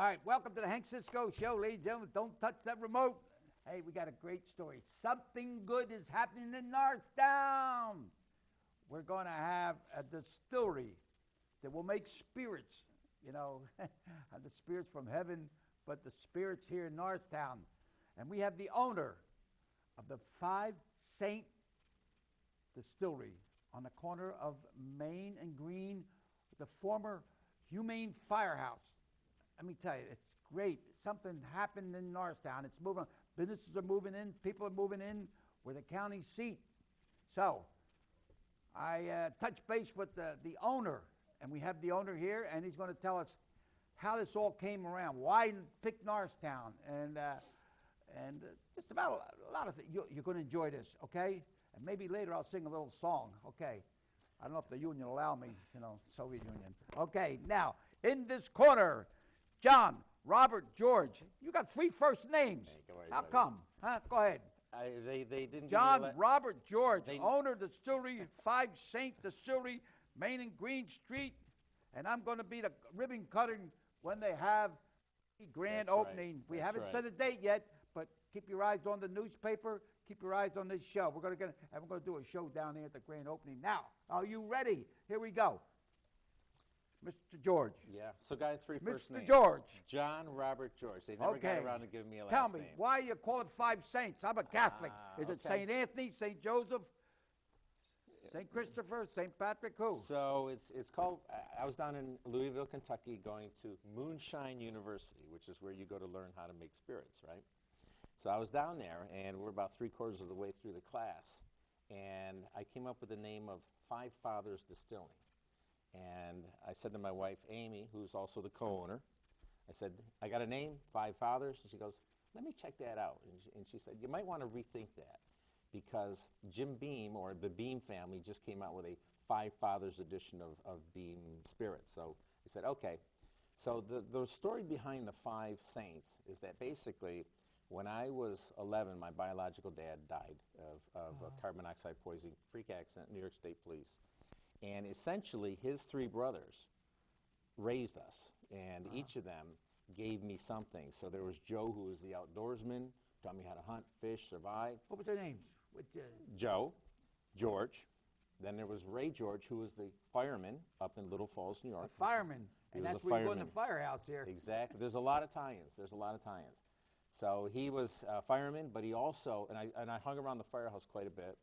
All right, welcome to the Hank Cisco Show, ladies and gentlemen. Don't touch that remote. Hey, we got a great story. Something good is happening in Northtown. We're going to have a distillery that will make spirits, you know, the spirits from heaven, but the spirits here in Northtown. And we have the owner of the 5 Saint Distillery on the corner of Main and Green, the former Humane Firehouse. Let me tell you, it's great. Something happened in Northtown. It's moving. Businesses are moving in. People are moving in. We're the county seat. So I touched base with the owner, and we have the owner here, and he's going to tell us how this all came around, why pick Northtown, and just about a lot of things. You're going to enjoy this, okay? And maybe later I'll sing a little song, okay? I don't know if the union will allow me, you know, Soviet Union. Okay, now, in this corner, John, Robert, George. You got 3 first names. Hey, how come? Huh? Go ahead. They didn't John, give me Robert, George, owner distillery, 5 Saint Distillery, Main and Green Street, and I'm going to be the ribbon cutting when they have the grand opening. We haven't set a date yet, but keep your eyes on the newspaper. Keep your eyes on this show. We're going to do a show down here at the grand opening. Now, are you ready? Here we go. Mr. George. Yeah, so got 3 first names. Mr. George. John, Robert, George. They never got around to giving me a last name. Tell me, name. why you call it 5 Saints? I'm a Catholic. Is it St. Anthony, St. Joseph, St. Christopher, St. Patrick, who? So it's called, I was down in Louisville, Kentucky, going to Moonshine University, which is where you go to learn how to make spirits, right? So I was down there, and we're about 3/4 of the way through the class, and I came up with the name of 5 Fathers Distilling. And I said to my wife, Amy, who's also the co-owner, I said, I got a name, 5 Fathers. And she goes, let me check that out. And she said, you might want to rethink that because Jim Beam, or the Beam family, just came out with a 5 Fathers edition of Beam Spirits. So I said, okay. So the story behind the 5 Saints is that basically when I was 11, my biological dad died of carbon monoxide poisoning, freak accident, New York State Police. And essentially, his 3 brothers raised us, and each of them gave me something. So there was Joe, who was the outdoorsman, taught me how to hunt, fish, survive. What was their names? Joe, George. Then there was Ray George, who was the fireman up in Little Falls, New York. A fireman, and that's where you go in the firehouse here. Exactly. There's a lot of tie-ins. So he was a fireman, but he also, and I hung around the firehouse quite a bit,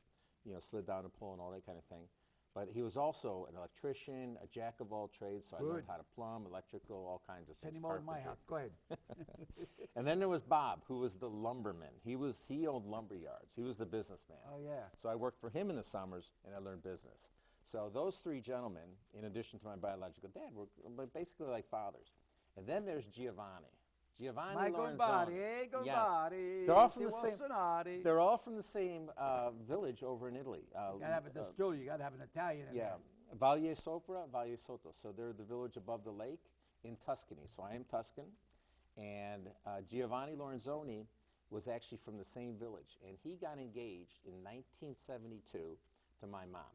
you know, slid down a pole and all that kind of thing. But he was also an electrician, a jack of all trades, so I learned how to plumb, electrical, all kinds of things. Send him over to my house. Go ahead. And then there was Bob, who was the lumberman. He owned lumber yards. He was the businessman. Oh, yeah. So I worked for him in the summers, and I learned business. So those 3 gentlemen, in addition to my biological dad, were basically like fathers. And then there's Giovanni. Giovanni Lorenzoni. Yes. They're all from the same village over in Italy. You gotta have a distillery. You gotta have an Italian in there. Valle Sopra, Valle Sotto. So they're the village above the lake in Tuscany. So I am Tuscan, and Giovanni Lorenzoni was actually from the same village, and he got engaged in 1972 to my mom.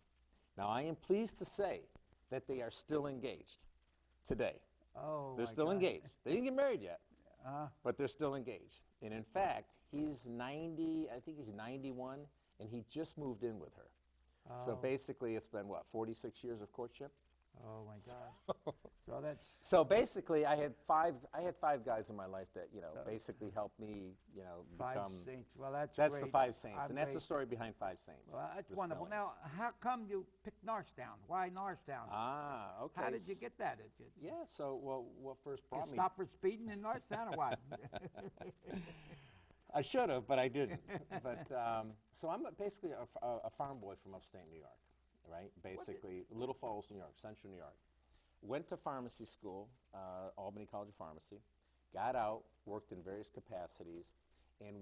Now I am pleased to say that they are still engaged today. Oh, they're still engaged. They didn't get married yet. But they're still engaged. And in fact, he's 90, I think he's 91, and he just moved in with her. Oh. So basically it's been, 46 years of courtship? Oh my God. So that's... So basically I had 5 guys in my life that, you know, basically helped me, you know, 5 become... Saints. Well, that's great. That's the 5 Saints, and that's the story behind 5 Saints. Well, that's wonderful. Now, how come you picked Northtown? Why Northtown? Okay. How did you get that? Yeah, so, what first brought me... Stop for speeding in Northtown or what? I should have, but I didn't. But, so I'm basically a farm boy from upstate New York, right? Basically, Little Falls, New York, Central New York. Went to pharmacy school, Albany College of Pharmacy, got out, worked in various capacities, and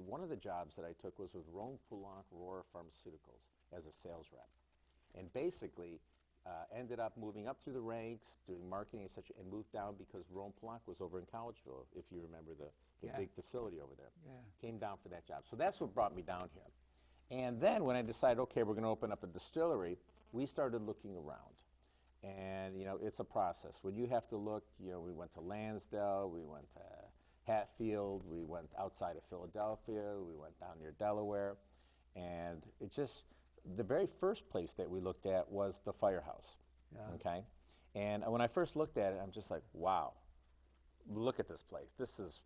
one of the jobs that I took was with Rome Poulenc Rohr Pharmaceuticals as a sales rep. And basically, ended up moving up through the ranks, doing marketing, etc., and moved down because Rome Poulenc was over in Collegeville, if you remember the big facility over there. Yeah. Came down for that job. So that's what brought me down here. And then when I decided, okay, we're going to open up a distillery, we started looking around. And, it's a process. When you have to look, we went to Lansdale, we went to Hatfield, we went outside of Philadelphia, we went down near Delaware, and the very first place that we looked at was the firehouse, okay? And when I first looked at it, I'm just like, wow, look at this place. This is,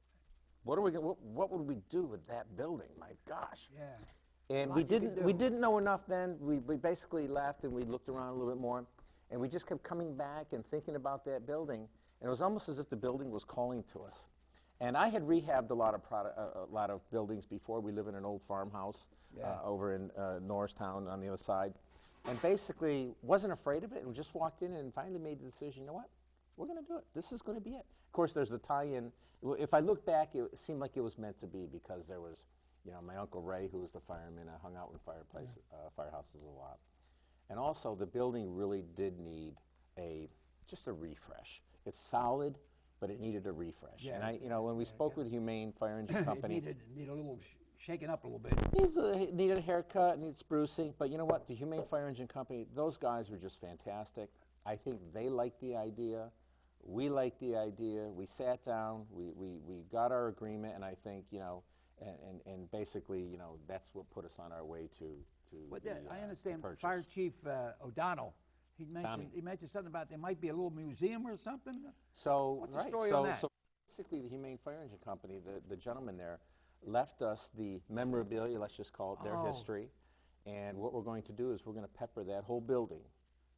what would we do with that building? My gosh. Yeah. And we didn't know enough then. We basically left and we looked around a little bit more, and we just kept coming back and thinking about that building, and it was almost as if the building was calling to us. And I had rehabbed a lot of buildings before. We live in an old farmhouse over in Norristown on the other side, and basically wasn't afraid of it, and just walked in and finally made the decision, you know what? We're going to do it. This is going to be it. Of course, there's the tie-in. If I look back, it seemed like it was meant to be, because there was, my Uncle Ray, who was the fireman. I hung out in firehouses a lot. And also, the building really did need just a refresh. It's solid, but it needed a refresh. Yeah. And when we spoke with Humane Fire Engine Company, it needed a little shaken up a little bit. It needed a haircut, needed sprucing, but you know what? The Humane Fire Engine Company, those guys were just fantastic. I think they liked the idea. We liked the idea. We sat down, we got our agreement, and I think, and basically, that's what put us on our way to I understand purchase. Fire Chief O'Donnell, he mentioned something about there might be a little museum or something. So, what's the story on that? So basically the Humane Fire Engine Company, the gentleman there, left us the memorabilia, let's just call it their history, and what we're going to do is we're going to pepper that whole building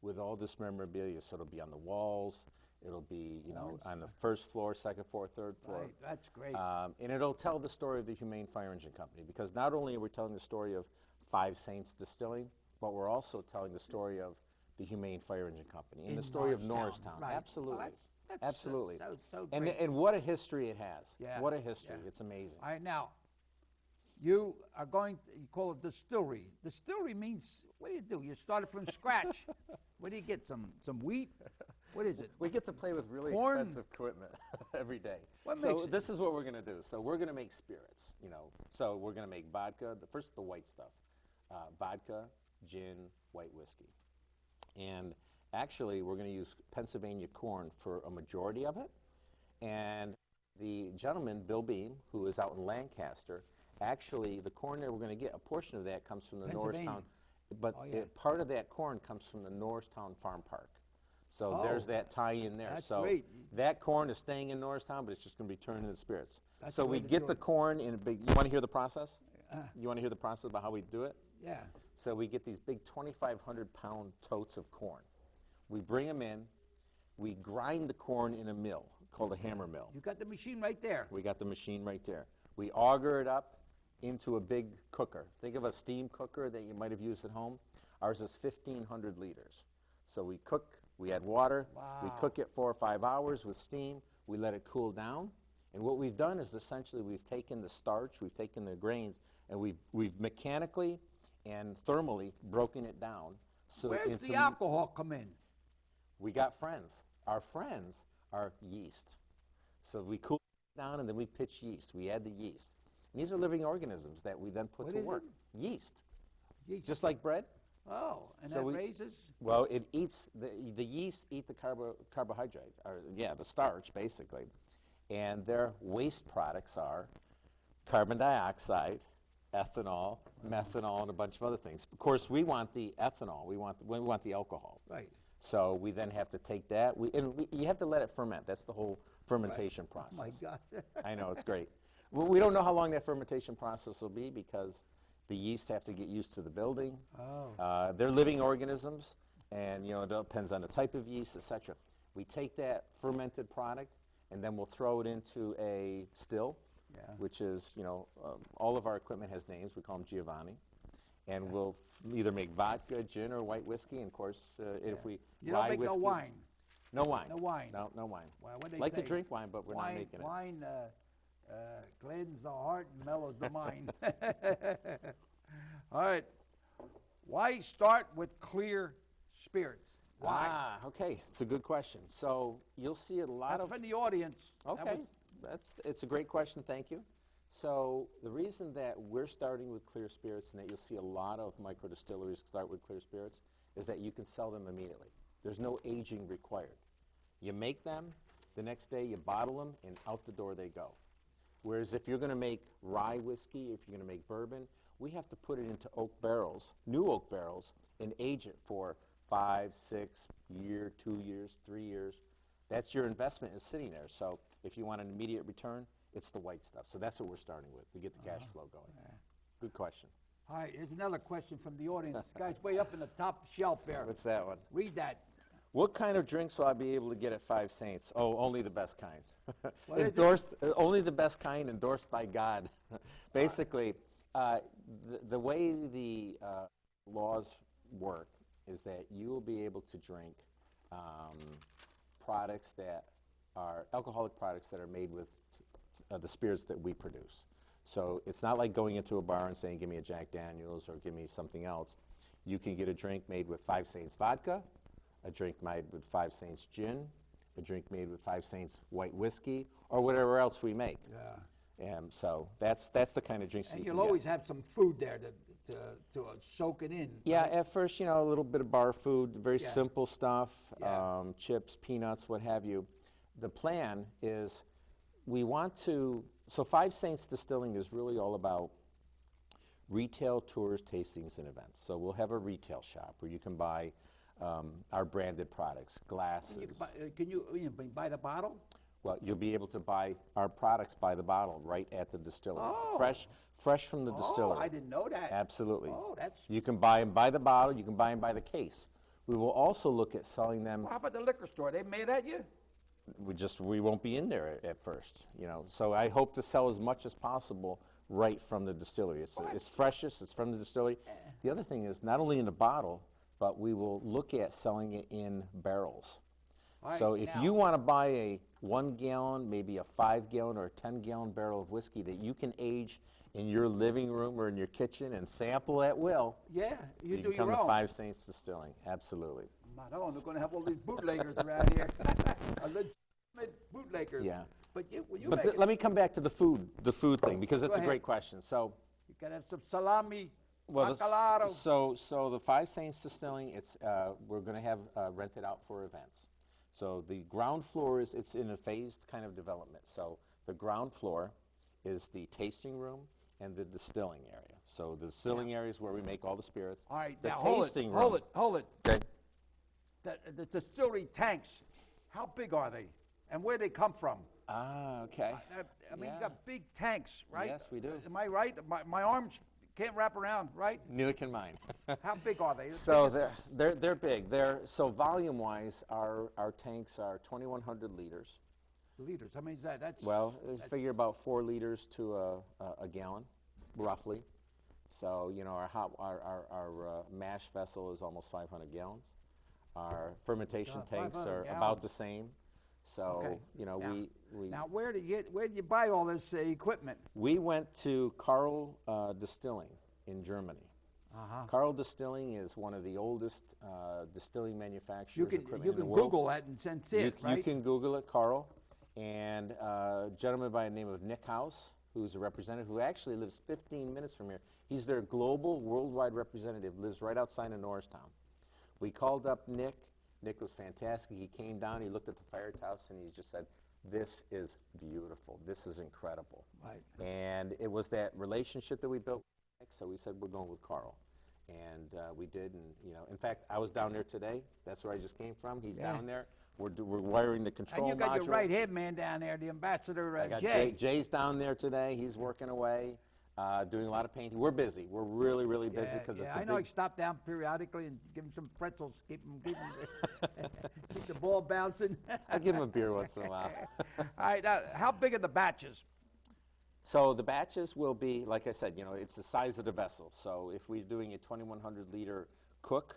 with all this memorabilia. So it'll be on the walls, it'll be, on the first floor, second floor, third floor. Right, that's great. And it'll tell the story of the Humane Fire Engine Company, because not only are we telling the story of Five Saints Distilling, but we're also telling the story of the Humane Fire Engine Company and the story of Norristown. Right. Absolutely. Well, that's Absolutely. So and great. and what a history it has. Yeah. What a history. Yeah. It's amazing. All right, now, you are going to, you call it distillery. Distillery means, what do? You start it from scratch. What do you get, some wheat? What is it? We get to play with really Corn? expensive equipment every day. What so makes it? This is what we're going to do. So we're going to make spirits, So we're going to make vodka, first the white stuff. Vodka, gin, white whiskey. And actually, we're going to use Pennsylvania corn for a majority of it. And the gentleman, Bill Beam, who is out in Lancaster, actually, the corn that we're going to get, a portion of that comes from the Norristown. But part of that corn comes from the Norristown Farm Park. So there's that tie-in there. That's so great. that corn is staying in Norristown, but it's just going to be turned into spirits. That's so the way we to get do the it. corn in a big, you want to hear the process? You want to hear the process about how we do it? Yeah. So we get these big 2,500-pound totes of corn. We bring them in. We grind the corn in a mill called a hammer mill. You got the machine right there. We got the machine right there. We auger it up into a big cooker. Think of a steam cooker that you might have used at home. Ours is 1,500 liters. So we cook, we add water, we cook it 4 or 5 hours with steam, we let it cool down, and what we've done is essentially we've taken the starch, we've taken the grains, and we've mechanically and thermally broken it down. So Where's the alcohol come in? We got friends. Our friends are yeast. So we cool it down and then we pitch yeast. We add the yeast. And these are living organisms that we then put What to is work. it? Yeast. Yeast. Just like bread. Oh, and So that we- raises? Well, it eats, the yeast eat the carbohydrates, or the starch basically. And their waste products are carbon dioxide, ethanol, methanol, and a bunch of other things. Of course, we want the ethanol, we want the alcohol. Right. So we then have to take that, you have to let it ferment. That's the whole fermentation process. Oh, my God. I know, it's great. We don't know how long that fermentation process will be because the yeast have to get used to the building. Oh. They're living organisms, and it depends on the type of yeast, etc. We take that fermented product, and then we'll throw it into a still, which is, all of our equipment has names. We call them Giovanni. And we'll either make vodka, gin, or white whiskey. And of course, if we You don't rye make whiskey, no wine. No wine. No wine. No wine. Well, what they Like to say, drink wine, but we're not making it. Wine gladdens the heart and mellows the mind. All right. Why start with clear spirits? Why? Okay. It's a good question. So you'll see a lot That's of. from the audience. That Okay, was- it's a great question, thank you. So the reason that we're starting with clear spirits and that you'll see a lot of micro distilleries start with clear spirits is that you can sell them immediately. There's no aging required. You make them, the next day you bottle them, and out the door they go. Whereas if you're going to make rye whiskey, if you're going to make bourbon, we have to put it into oak barrels, new oak barrels, and age it for 5, 6 years, 2 years, 3 years. That's your investment is sitting there. So if you want an immediate return, it's the white stuff. So that's what we're starting with to get the cash flow going. Good question. All right, here's another question from the audience. This guy's way up in the top shelf there. What's that one? Read that. What kind of drinks will I be able to get at Five Saints? Oh, only the best kind. What is it? Endorsed, only the best kind, endorsed by God. Basically, the way the laws work is that you will be able to drink products that are alcoholic products that are made with the spirits that we produce. So it's not like going into a bar and saying, give me a Jack Daniels or give me something else. You can get a drink made with Five Saints vodka, a drink made with Five Saints gin, a drink made with Five Saints white whiskey, or whatever else we make. Yeah. So that's the kind of drinks And you you'll can always get. have some food there to soak it in. Yeah, right? at first, you know, a little bit of bar food, very Yeah. simple stuff, Yeah. chips, peanuts, what have you. The plan is we want to, so Five Saints Distilling is really all about retail tours, tastings, and events. So we'll have a retail shop where you can buy our branded products, glasses. Can you buy the bottle? Well, you'll be able to buy our products by the bottle right at the distillery. Oh. Fresh from the distillery. Oh, I didn't know that. Absolutely. Oh, that's. You can buy them by the bottle, you can buy them by the case. We will also look at selling them. How about the liquor store? They made at you? We won't be in there at first, you know. So I hope to sell as much as possible right from the distillery. It's freshest, it's from the distillery. The other thing is not only in the bottle, but we will look at selling it in barrels. All right, So if now- you want to buy a 1 gallon, maybe a 5 gallon or a 10-gallon barrel of whiskey that you can age in your living room or in your kitchen and sample at will, Yeah, you you do can come your to own. Five Saints Distilling. Absolutely. Madonna, they're going to have all these bootleggers around here. A legitimate bootlegger. Yeah. But you But make it. let me come back to the food thing, because it's Go a ahead. great question. So, You got to have some salami, well, bacalao. so the Five Saints Distilling, we're going to have rented out for events. So the ground floor it's in a phased kind of development. So the ground floor is the tasting room and the distilling area. So the distilling area is where we make all the spirits. All right, the now tasting room. hold it. Okay. The distillery tanks, how big are they? And where they come from? Ah, okay. I mean, Yeah. you got big tanks, right? Yes, we do. Am I right? My arms can't wrap around, right? Neither can mine. How big are they? So they're big. So volume-wise, our tanks are 2,100 liters. Liters. I mean, that's. Well, figure about 4 liters to a gallon, roughly. So you know, our mash vessel is almost 500 gallons. Our fermentation tanks 500 are gallons. about the same. So Okay. you know, Now- we Now, where do you buy all this equipment? we went to Karl Distilling in Germany. Uh-huh. Karl Distilling is one of the oldest distilling manufacturers You can equipment you in the can world. Google that and see it, right? You can Google it, Carl. And a gentleman by the name of Nick House, who's a representative, who actually lives 15 minutes from here. He's their global, worldwide representative, lives right outside of Norristown. We called up Nick. Nick was fantastic. He came down, he looked at the firehouse, and he just said, this is beautiful. This is incredible. Right. And it was that relationship that we built with Nick, so we said, we're going with Carl. And we did, and you know, in fact, I was down there today. That's where I just came from. He's Yeah. down there. We're wiring the control And you got module. your right-hand man down there, the ambassador, I got Jay. Jay's down there today. He's working away, doing a lot of painting. We're busy. We're really, really busy because it's a I know. big. He stopped down periodically and give him some pretzels, keep keep the ball bouncing. I give him a beer once in a while. All right, how big are the batches? So the batches will be, like I said, you know, it's the size of the vessel. So if we're doing a 2,100 liter cook,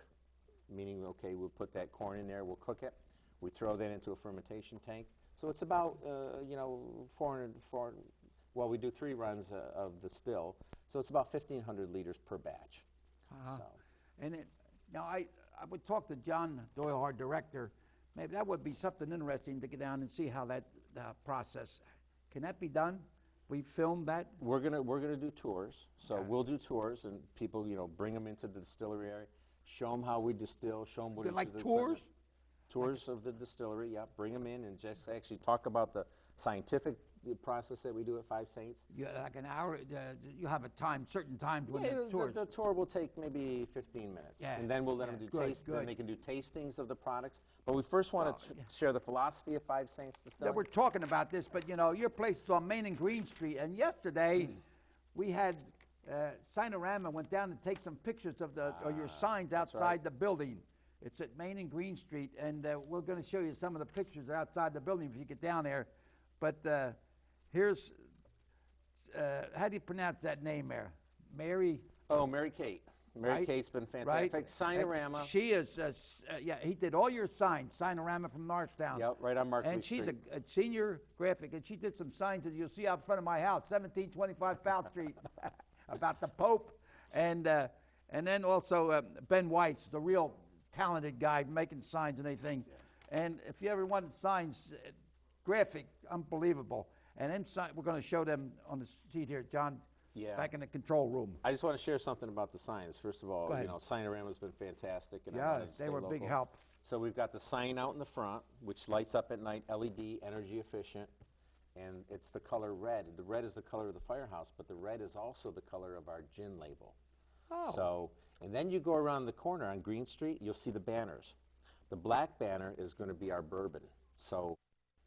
meaning, okay, we'll put that corn in there, we'll cook it. We throw that into a fermentation tank. So it's about, you know, 400, well, we do 3 runs of the still. So it's about 1,500 liters per batch. Uh-huh. So. And now I would talk to John Doyle, our director. Maybe that would be something interesting to get down and see how that process. Can that be done? We filmed that. We're gonna do tours. So Okay. we'll do tours, and people, you know, bring them into the distillery area, show them how we distill, show them what Like each of the tours? equipment- tours of the distillery, yeah. Bring them in and just actually talk about the scientific process that we do at Five Saints. Yeah, like an hour. You have a time, certain times when Yeah, the tours. the tour will take maybe 15 minutes. Yeah, And then we'll let yeah, them do good, taste. Then good. they can do tastings of the products. But we first want to share the philosophy of Five Saints Yeah, Distillery. we're talking about this, but you know, your place is on Main and Green Street, and yesterday we had Sinorama went down to take some pictures of your signs that's outside right. the building. It's at Main and Green Street, and we're going to show you some of the pictures outside the building if you get down there. But here's, how do you pronounce that name there? Mary? Oh, Mary Kate. Mary Right, Kate's been fantastic. right? In fact, Sinorama. And she is, yeah, he did all your signs, Sinorama from Norristown. Yep, right on Markley And she's Street. a senior graphic, and she did some signs that you'll see out front of my house, 1725 South Street, about the Pope. And then also Ben White's the real talented guy making signs and everything. And if you ever wanted signs, graphic, unbelievable. And inside, we're going to show them on the sheet here, John, Yeah. back in the control room. I just want to share something about the signs. First of all, Go ahead. you know, Sinorama's been fantastic. And I Yeah, wanted to they stay were a big local. help. So we've got the sign out in the front, which lights up at night, LED, energy efficient, and it's the color red. The red is the color of the firehouse, but the red is also the color of our gin label. Oh. So, and then you go around the corner on Green Street, you'll see the banners. The black banner is going to be our bourbon. So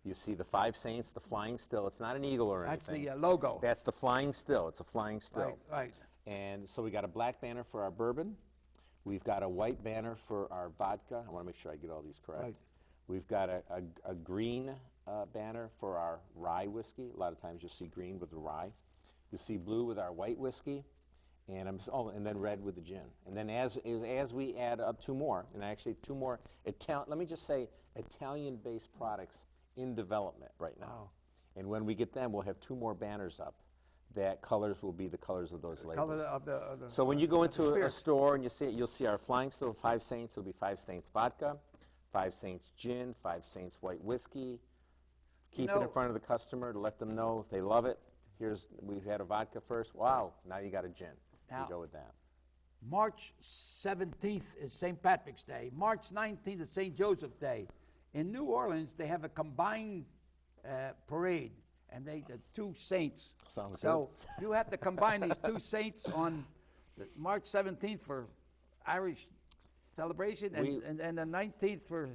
you see the Five Saints, the flying still. It's not an eagle or That's anything. the logo. That's the flying still. It's a flying still. Right. And so we got a black banner for our bourbon. We've got a white banner for our vodka. I want to make sure I get all these correct. Right. We've got a green banner for our rye whiskey. A lot of times you'll see green with the rye. You'll see blue with our white whiskey, and and then red with the gin. And then as we add up two more, and actually two more, let me just say, Italian-based products in development right now. Wow. And when we get them, we'll have two more banners up. That colors will be the colors of those labels. Color of the So when you go of the into a spirits. store and you see it, you'll see our flying still Five Saints. It'll be Five Saints vodka, Five Saints gin, Five Saints white whiskey. Keep it know- in front of the customer to let them know if they love it. We've had a vodka first. Wow, now you got a gin. Now- you go with that. March 17th is St. Patrick's Day. March 19th is St. Joseph's Day. In New Orleans, they have a combined parade, and the two saints. Sounds So you have to combine these two saints on March 17th for Irish celebration, We- and the 19th for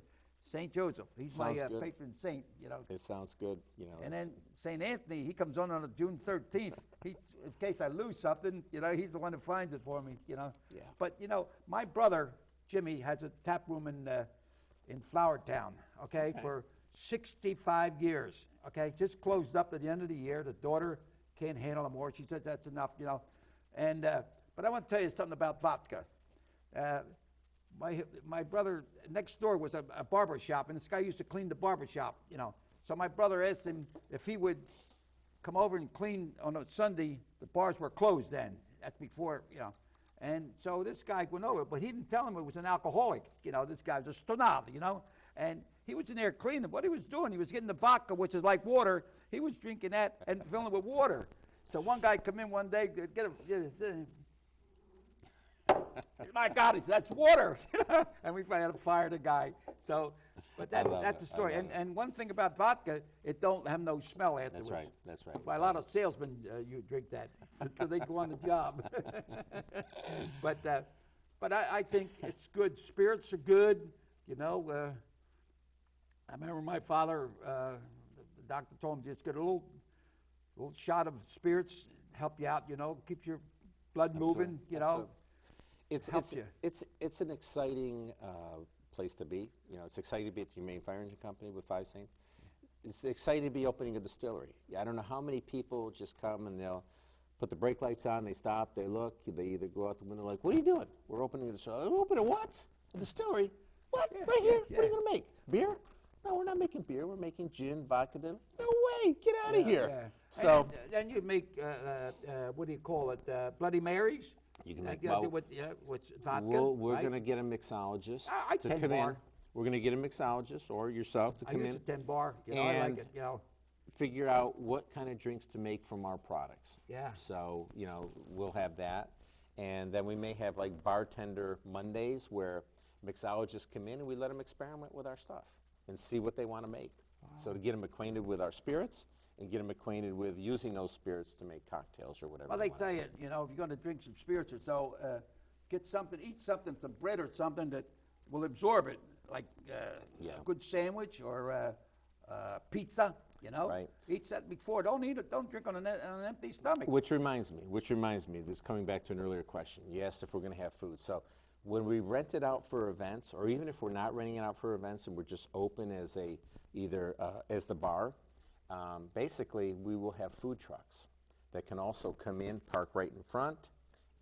St. Joseph. He's my Sounds good. patron saint, you know. It sounds good. You know. And it's- then St. Anthony, he comes on June 13th. In case I lose something, you know, he's the one that finds it for me, you know. Yeah. But, you know, my brother, Jimmy, has a tap room in Flowertown, okay, for 65 years, okay? Just closed up at the end of the year. The daughter can't handle it more. She says that's enough, you know. And, but I want to tell you something about vodka. My brother, next door was a barber shop, and this guy used to clean the barber shop, you know. So my brother asked him if he would come over and clean on a Sunday. The bars were closed then. That's before, you know. And so this guy went over, but he didn't tell him it was an alcoholic. You know, this guy was a stonado, you know. And he was in there cleaning. What he was doing, he was getting the vodka, which is like water. He was drinking that and filling it with water. So one guy come in one day, my God, he said, that's water. And we had to fire the guy. So, but that's the I love story. it. And one thing about vodka, it don't have no smell afterwards. That's right. That's right. By a lot of salesmen, you drink that until they go on the job. But I think it's good. Spirits are good. You know, I remember my father, the doctor told him just get a little shot of spirits, help you out, you know, keeps your blood moving, you know. Absolutely. helps you. It's an exciting place to be. You know, it's exciting to be at your main fire engine company with Five Saints. It's exciting to be opening a distillery. I don't know how many people just come and they'll put the brake lights on, they stop, they look, they either go out the window like, what are you doing? We're opening a distillery. Open a what? A distillery? What? Right here? What are you going to make? Beer? No, we're not making beer. We're making gin, vodka. No way. Get out of here. Yeah. So and you make, what do you call it, Bloody Marys? you can make with vodka, we're right? going to get a mixologist I to 10 come in. bar. We're going to get a mixologist or yourself to I come use in. a 10 bar, you know, I like and it, you know. figure out what kind of drinks to make from our products. Yeah. So, you know, we'll have that. And then we may have like bartender Mondays where mixologists come in and we let them experiment with our stuff and see what they want to make. So to get them acquainted with our spirits and get them acquainted with using those spirits to make cocktails or whatever. Well, they tell you, you know, if you're going to drink some spirits or so, get something, eat something, some bread or something that will absorb it, like a good sandwich or pizza. You know, Right. Eat that before. Don't eat it. Don't drink on an empty stomach. Which reminds me, this is coming back to an earlier question. You asked if we're going to have food. So when we rent it out for events, or even if we're not renting it out for events and we're just open as as the bar, basically we will have food trucks that can also come in, park right in front,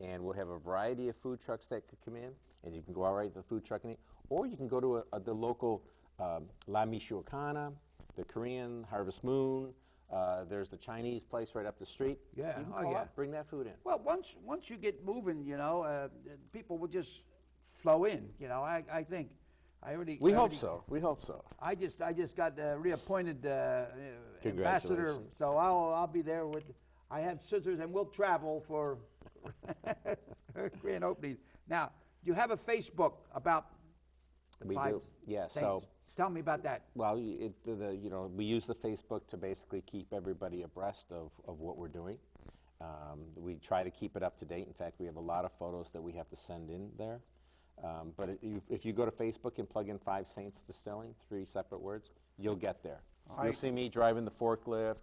and we'll have a variety of food trucks that could come in, and you can go out right to the food truck and eat, or you can go to the local La Michoacana, the Korean Harvest Moon. There's the Chinese place right up the street. Yeah, You can call up, bring that food in. Well, once you get moving, you know, people will just flow in. You know, I think. We hope so. We hope so. I just got reappointed ambassador, Congratulations. so I'll be there with. I have scissors, and we'll travel for grand opening. Now, do you have a Facebook about the We five do. Yeah. saints? So. Tell me about that. Well, we use the Facebook to basically keep everybody abreast of what we're doing. We try to keep it up to date. In fact, we have a lot of photos that we have to send in there. But if you go to Facebook and plug in Five Saints Distilling, 3 separate words, you'll get there. All You'll see me driving the forklift.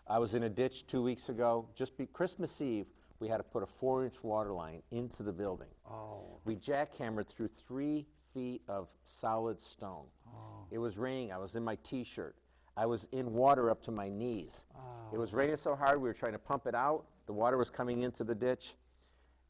I was in a ditch 2 weeks ago. Christmas Eve, we had to put a 4-inch water line into the building. Oh. We jackhammered through 3 feet of solid stone. It was raining. I was in my T-shirt. I was in water up to my knees. It was raining so hard, we were trying to pump it out. The water was coming into the ditch.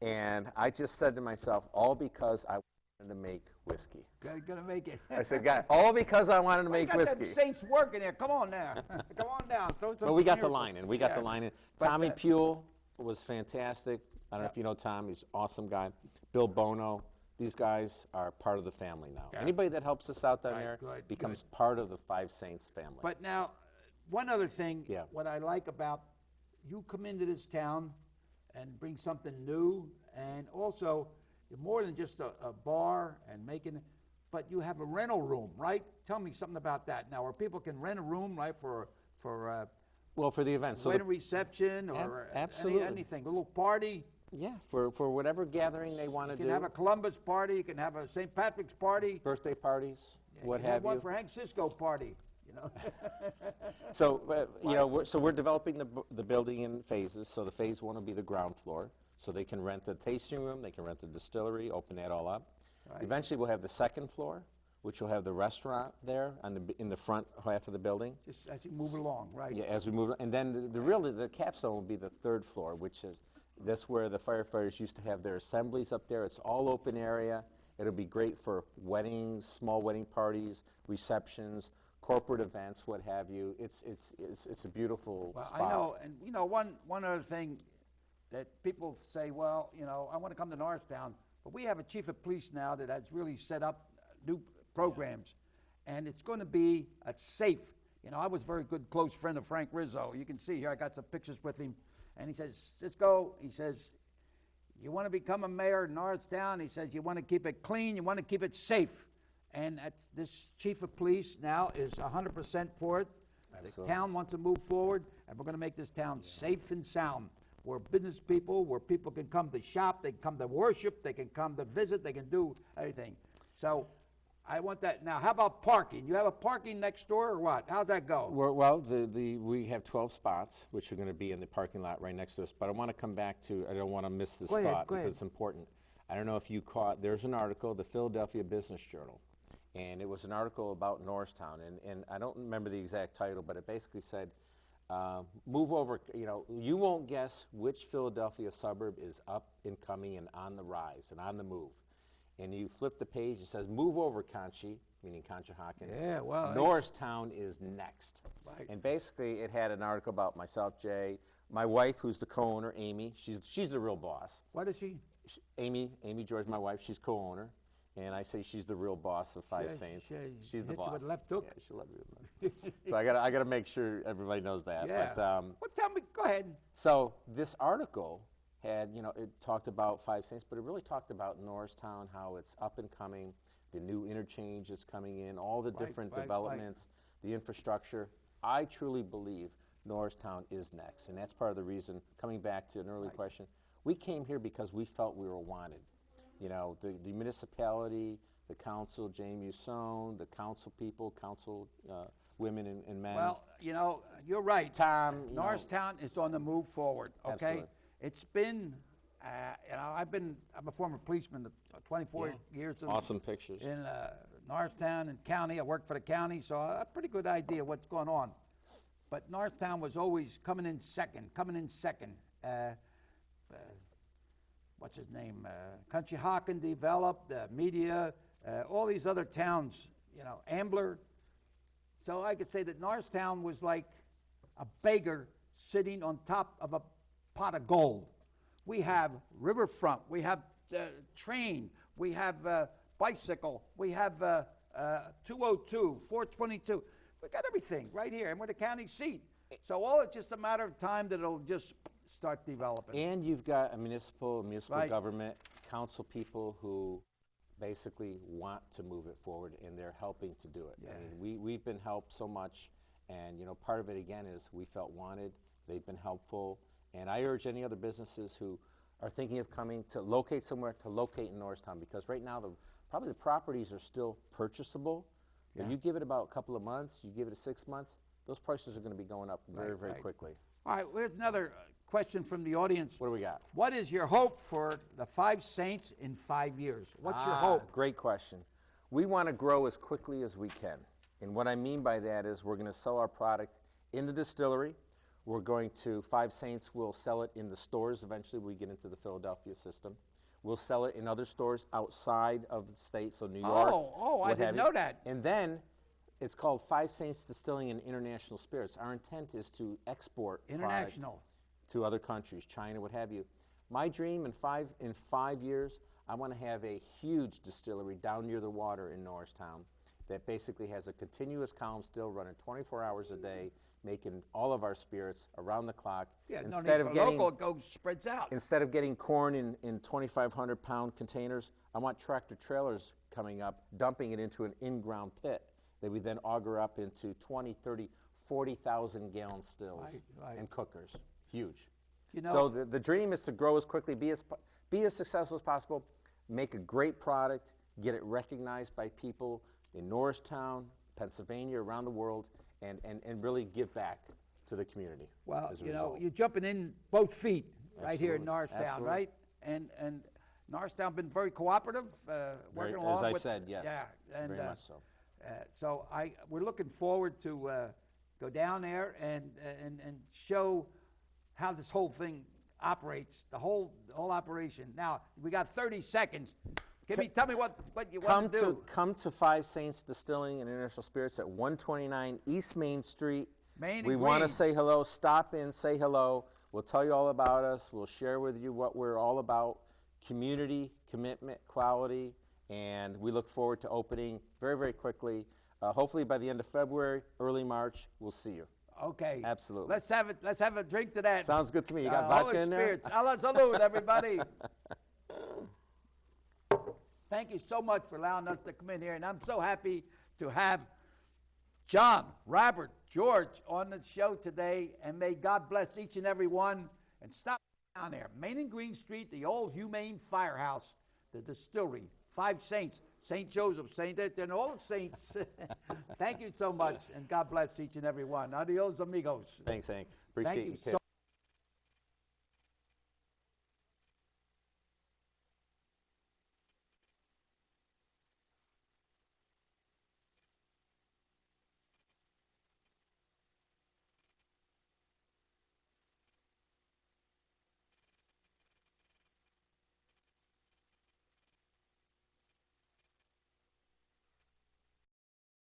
And I just said to myself, all because I wanted to make whiskey. Gonna make it. I said, God, all because I wanted to make got whiskey. them saints working there. Come on now. Come on down. Throw some But we got the miracles. line in. We got the line in. But, Tommy Puel was fantastic. I don't know if you know Tom. He's an awesome guy. Bill Bono. These guys are part of the family now. Yeah. Anybody that helps us out down Right, there good, becomes part of the Five Saints family. But now, one other thing, Yeah. what I like about you come into this town and bring something new, and also you're more than just a bar and making, but you have a rental room, right? Tell me something about that. Now, where people can rent a room, right, for well, for the event. So wedding reception or absolutely. anything, a little party. yeah, for whatever gathering they want to You do. can have a Columbus party. You can have a St. Patrick's party. Birthday parties, what you can have one you. for Hank Cisco party. You know. So, we're developing the building in phases. So the phase 1 will be the ground floor. So they can rent the tasting room, they can rent the distillery, open that all up. Right. Eventually we'll have the second floor, which will have the restaurant there in the front half of the building. Just as you move along, right? Yeah, as we move, and then the capstone will be the third floor, which is that's where the firefighters used to have their assemblies up there. It's all open area. It'll be great for weddings, small wedding parties, receptions, corporate events, what have you. It's a beautiful Well, spot. I know, and you know, one other thing that people say, well, you know, I want to come to Norristown, but we have a chief of police now that has really set up new programs, and it's going to be a safe. You know, I was a very good close friend of Frank Rizzo. You can see here, I got some pictures with him, and he says, Cisco, he says, you want to become a mayor in Norristown? He says, you want to keep it clean, you want to keep it safe. And this chief of police now is 100% for it. Absolutely. The town wants to move forward, and we're going to make this town safe and sound. We're business people, where people can come to shop, they can come to worship, they can come to visit, they can do everything. So I want that. Now, how about parking? You have a parking next door or what? How's that go? Well, we have 12 spots, which are going to be in the parking lot right next to us. But I want to come back to, I don't want to miss this Go ahead, thought go ahead. because it's important. I don't know if you caught, there's an article, the Philadelphia Business Journal, and it was an article about Norristown. And I don't remember the exact title, but it basically said, move over, you won't guess which Philadelphia suburb is up and coming and on the rise and on the move. And you flip the page, it says, move over, Conchi, meaning Conshohocken. Yeah, well, Norristown is next. Right. And basically, it had an article about myself, Jay, my wife, who's the co-owner, Amy. She's the real boss. What is she? Amy George, my wife, she's co-owner. And I say she's the real boss of Five Yeah, Saints. hit She's the you boss. with left hook. Yeah, she let me with left. So I gotta make sure everybody knows that. Yeah. But, well, tell me, go ahead. so this article had, it talked about Five Saints, but it really talked about Norristown, how it's up and coming. the new interchanges coming in, all the Right, different right. developments, the infrastructure. I truly believe Norristown is next, and that's part of the reason, coming back to an early question, we came here because we felt we were wanted. You know, the municipality, the council, Jamie Usone, the council people, council women and men. Well, you know, you're right. Tom, you know, Norristown is on the move forward, okay? Absolutely. It's been, you know, I'm a former policeman, 24 Yeah. years awesome pictures. in Norristown and county. I worked for the county, so I have a pretty good idea what's going on. But Norristown was always coming in second. What's his name? Country Hawken developed, media, all these other towns, you know, Ambler. So I could say that Norristown was like a beggar sitting on top of a pot of gold. We have riverfront, we have train, we have bicycle, we have 202, 422. We got everything right here, and we're the county seat. So all it's just a matter of time that it'll just start developing. And you've got a municipal Right. government, council people who basically want to move it forward, and they're helping to do it. Yeah. I mean, we've been helped so much, and you know, part of it again is we felt wanted. They've been helpful, and I urge any other businesses who are thinking of coming to locate somewhere to locate in Norristown, because right now probably the properties are still purchasable. But Yeah. you give it about a couple of months, you give it 6 months, those prices are going to be going up very, Right, very right. quickly. All right, here's another question from the audience. What do we got? What is your hope for the Five Saints in 5 years? What's your hope? Great question. We want to grow as quickly as we can. And what I mean by that is we're going to sell our product in the distillery. We're going to, Five Saints will sell it in the stores eventually when we get into the Philadelphia system. We'll sell it in other stores outside of the state, so New York. Oh, I what didn't have you. know that. And then it's called Five Saints Distilling and International Spirits. Our intent is to export product International. to other countries, China, what have you. My dream in 5 years, I want to have a huge distillery down near the water in Norristown that basically has a continuous column still running 24 hours a day, making all of our spirits around the clock. Yeah, no instead need of for getting local, it goes, spreads out. instead of getting corn in 2,500 pound containers, I want tractor trailers coming up, dumping it into an in-ground pit that we then auger up into 20, 30, 40,000 gallon stills Right. and cookers. Huge. You know, So the dream is to grow as quickly, be as successful as possible, make a great product, get it recognized by people in Norristown, Pennsylvania, around the world, and really give back to the community. well, as a you know, result. you're jumping in both feet right here in Absolutely, Norristown, absolutely. right? And Norristown been very cooperative, working along as I with, said, yes, yeah, and very much so. so we're looking forward to go down there and show how this whole thing operates, the whole operation. Now we got 30 seconds. Tell me what you want to do. Come to Five Saints Distilling and International Spirits at 129 East Main Street. Main We and want to Green. say hello. Stop in, say hello. We'll tell you all about us. We'll share with you what we're all about: community, commitment, quality, and we look forward to opening very, very quickly. Hopefully by the end of February, early March, we'll see you. Okay. Absolutely. Let's have a drink to that. Sounds good to me. You got Holy vodka in there? Spirits. Allah salute, everybody. Thank you so much for allowing us to come in here, and I'm so happy to have John, Robert, George on the show today, and may God bless each and every one. And stop down there, Main and Green Street, the old Humane Firehouse, the distillery, Five Saints, St. Joseph, St. and all the saints. Thank you so much, and God bless each and every one. Adios, amigos. Thanks, Hank. Thank Appreciate you you. so Kid.